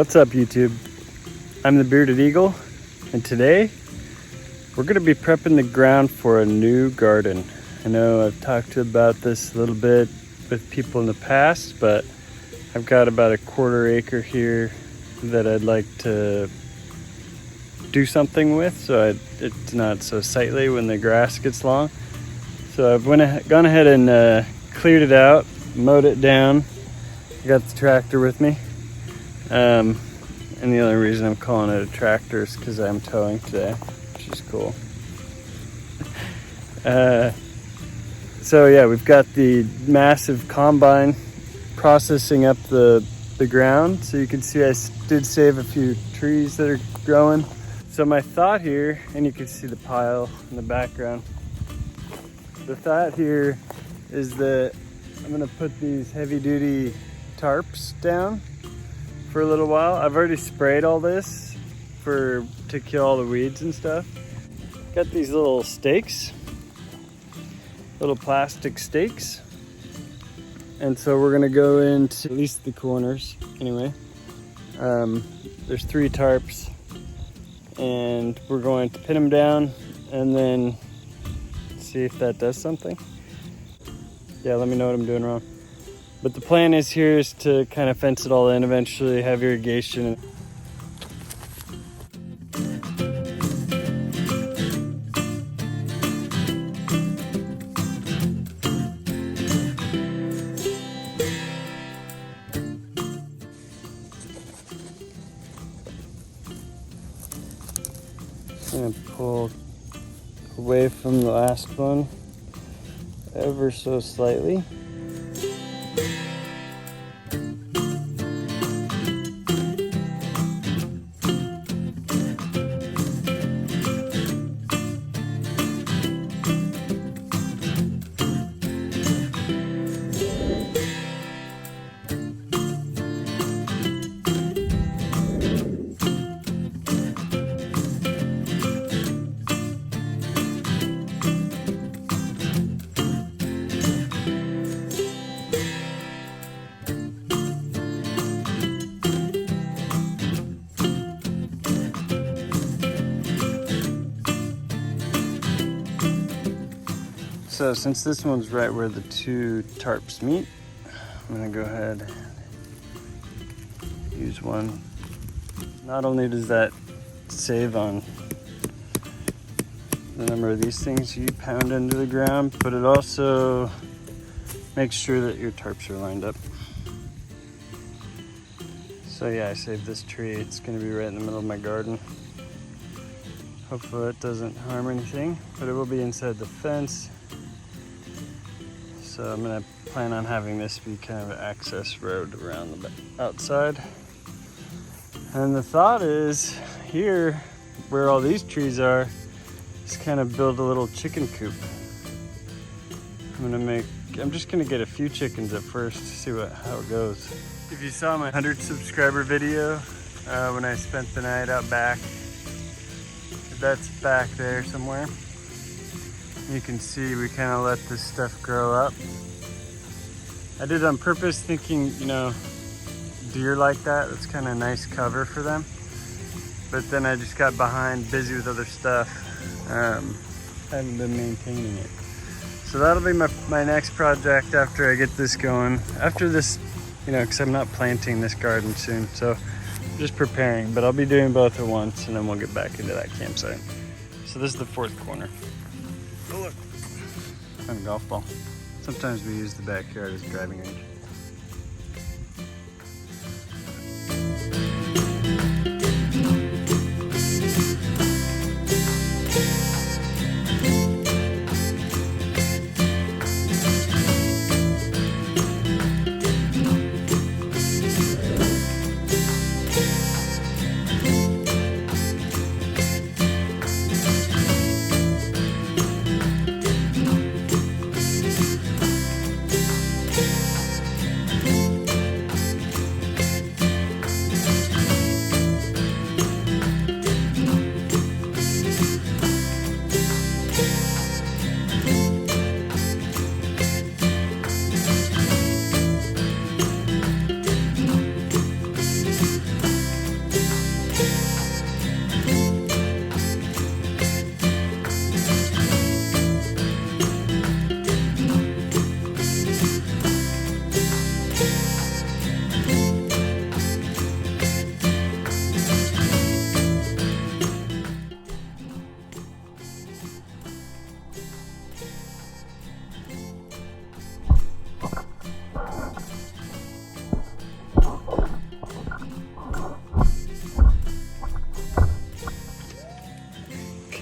What's up, YouTube? I'm the Bearded Eagle, and today we're going to be prepping the ground for a new garden. I know I've talked about this a little bit with people in the past, but I've got about a 1/4 acre here that I'd like to do something with so it's not so sightly when the grass gets long. So I've gone ahead and cleared it out, mowed it down. I got the tractor with me. And the only reason I'm calling it a tractor is because I'm towing today, which is cool. So yeah, we've got the massive combine processing up the ground. So you can see I did save a few trees that are growing. So my thought here, and you can see the pile in the background. The thought here is that I'm gonna put these heavy duty tarps down for a little while. I've already sprayed all this to kill all the weeds and stuff. Got these little stakes, little plastic stakes. And so we're gonna go into at least the corners anyway. There's 3 tarps and we're going to pin them down and then see if that does something. Yeah, let me know what I'm doing wrong. But the plan is to kind of fence it all in eventually, have irrigation. I'm gonna pull away from the last one ever so slightly. So since this one's right where the 2 tarps meet, I'm gonna go ahead and use one. Not only does that save on the number of these things you pound into the ground, but it also makes sure that your tarps are lined up. So yeah, I saved this tree. It's gonna be right in the middle of my garden. Hopefully it doesn't harm anything, but it will be inside the fence. So I'm gonna plan on having this be kind of an access road around the outside. And the thought is here, where all these trees are, is kind of build a little chicken coop. I'm just gonna get a few chickens at first to see how it goes. If you saw my 100 subscriber video when I spent the night out back, that's back there somewhere. You can see we kind of let this stuff grow up. I did it on purpose thinking, deer like that. It's kind of nice cover for them. But then I just got busy with other stuff. Haven't been maintaining it. So that'll be my next project after I get this going. After this, because I'm not planting this garden soon. So just preparing, but I'll be doing both at once and then we'll get back into that campsite. So this is the 4th corner. Oh look, and a golf ball. Sometimes we use the backyard as a driving range.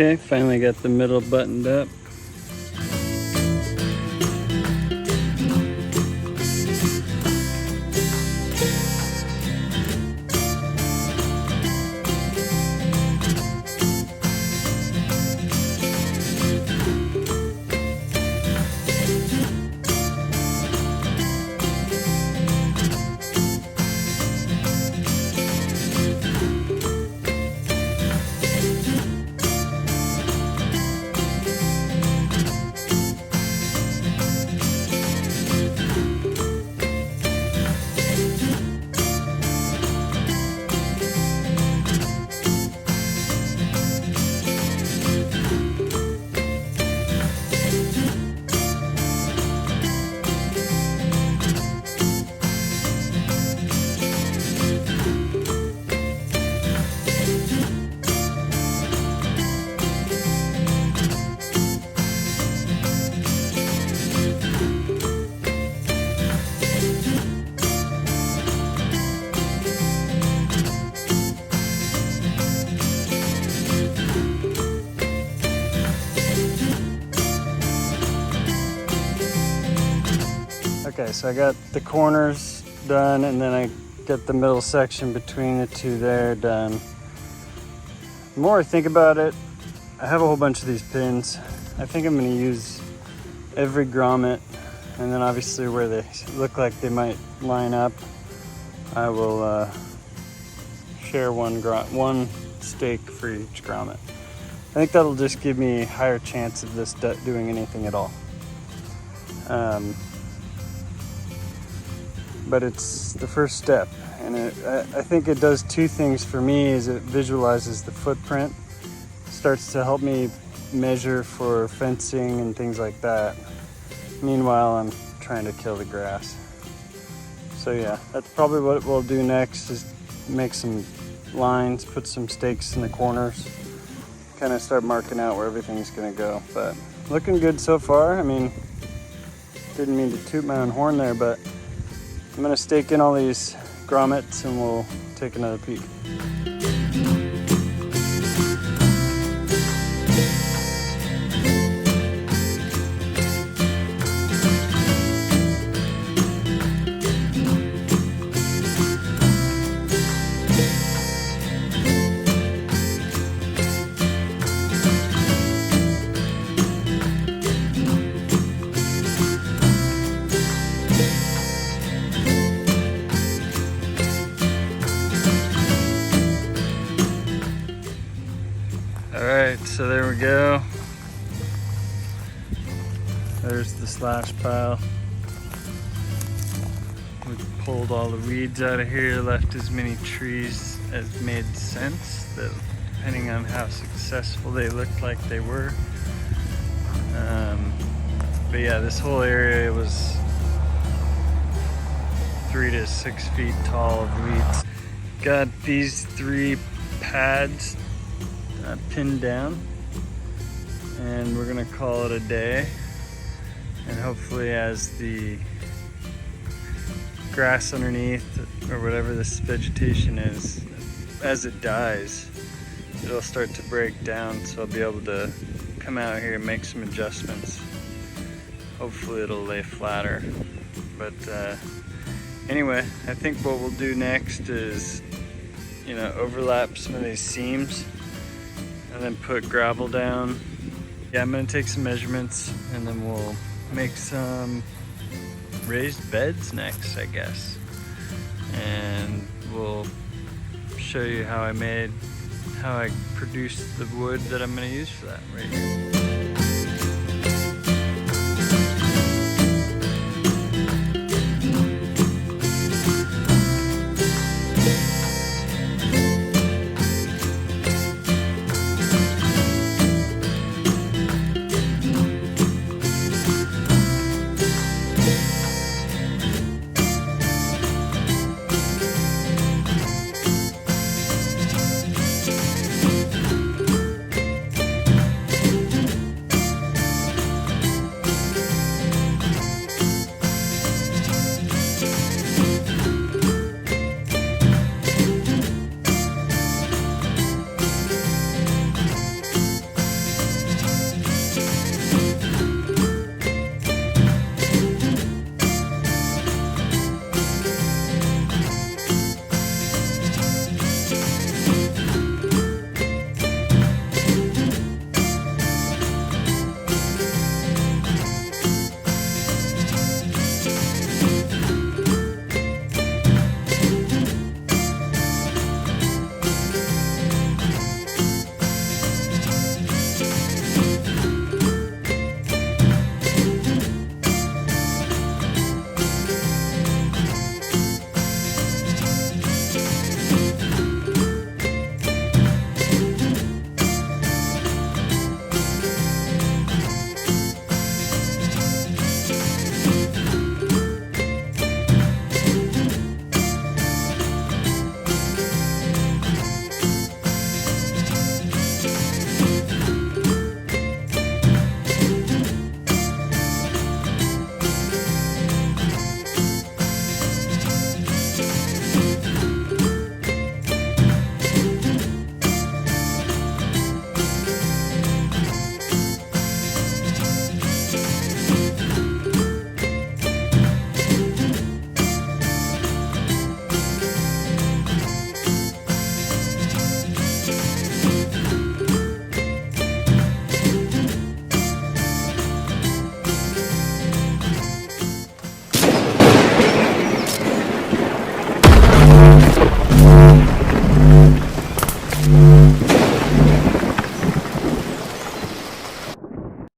Okay, finally got the middle buttoned up. Okay, so I got the corners done, and then I got the middle section between the two there done. The more I think about it, I have a whole bunch of these pins. I think I'm going to use every grommet, and then obviously where they look like they might line up, I will share one stake for each grommet. I think that'll just give me a higher chance of this doing anything at all. But it's the first step, and I think it does two things for me. Is it visualizes the footprint, starts to help me measure for fencing and things like that. Meanwhile, I'm trying to kill the grass. So yeah, that's probably what we'll do next, is make some lines, put some stakes in the corners, kind of start marking out where everything's gonna go. But looking good so far. I mean, didn't mean to toot my own horn there, but I'm gonna stake in all these grommets and we'll take another peek. Alright, so there we go. There's the slash pile. We pulled all the weeds out of here, left as many trees as made sense, that depending on how successful they looked like they were. But yeah, this whole area was 3 to 6 feet tall of weeds. Got these 3 pads pinned down, and we're gonna call it a day. And hopefully, as the grass underneath, or whatever this vegetation is, as it dies, it'll start to break down, so I'll be able to come out here and make some adjustments. Hopefully it'll lay flatter. But anyway, I think what we'll do next is, overlap some of these seams and then put gravel down. Yeah, I'm gonna take some measurements, and then we'll make some raised beds next, I guess. And we'll show you how I produced the wood that I'm gonna use for that right here.